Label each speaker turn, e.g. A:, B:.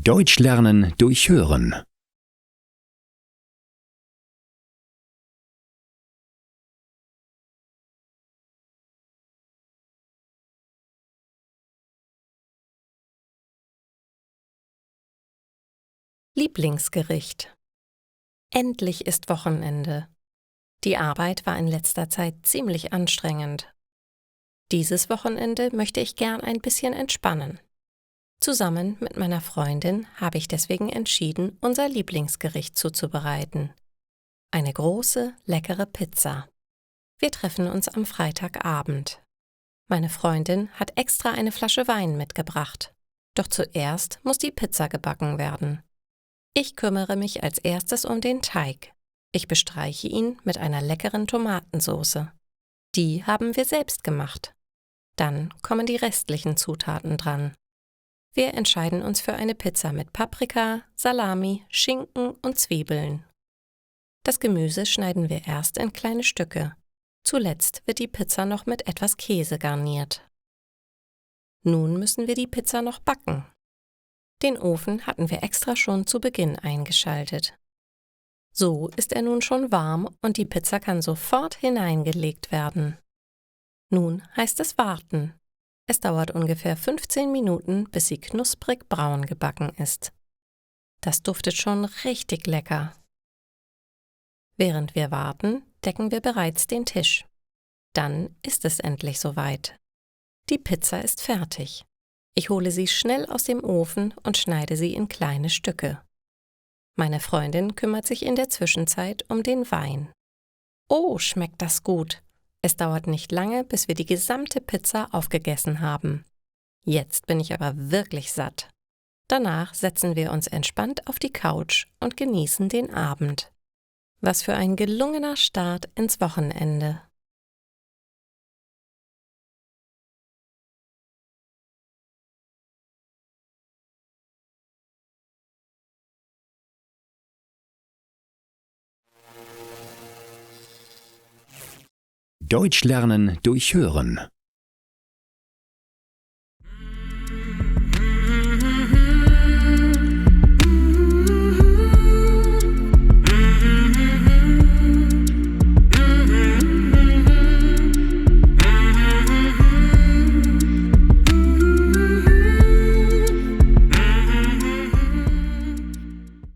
A: Deutsch lernen durch Hören.
B: Lieblingsgericht. Endlich ist Wochenende. Die Arbeit war in letzter Zeit ziemlich anstrengend. Dieses Wochenende möchte ich gern ein bisschen entspannen. Zusammen mit meiner Freundin habe ich deswegen entschieden, unser Lieblingsgericht zuzubereiten. Eine große, leckere Pizza. Wir treffen uns am Freitagabend. Meine Freundin hat extra eine Flasche Wein mitgebracht. Doch zuerst muss die Pizza gebacken werden. Ich kümmere mich als erstes um den Teig. Ich bestreiche ihn mit einer leckeren Tomatensoße. Die haben wir selbst gemacht. Dann kommen die restlichen Zutaten dran. Wir entscheiden uns für eine Pizza mit Paprika, Salami, Schinken und Zwiebeln. Das Gemüse schneiden wir erst in kleine Stücke. Zuletzt wird die Pizza noch mit etwas Käse garniert. Nun müssen wir die Pizza noch backen. Den Ofen hatten wir extra schon zu Beginn eingeschaltet. So ist er nun schon warm und die Pizza kann sofort hineingelegt werden. Nun heißt es warten. Es dauert ungefähr 15 Minuten, bis sie knusprig braun gebacken ist. Das duftet schon richtig lecker. Während wir warten, decken wir bereits den Tisch. Dann ist es endlich soweit. Die Pizza ist fertig. Ich hole sie schnell aus dem Ofen und schneide sie in kleine Stücke. Meine Freundin kümmert sich in der Zwischenzeit um den Wein. Oh, schmeckt das gut! Es dauert nicht lange, bis wir die gesamte Pizza aufgegessen haben. Jetzt bin ich aber wirklich satt. Danach setzen wir uns entspannt auf die Couch und genießen den Abend. Was für ein gelungener Start ins Wochenende!
A: Deutsch lernen durch Hören.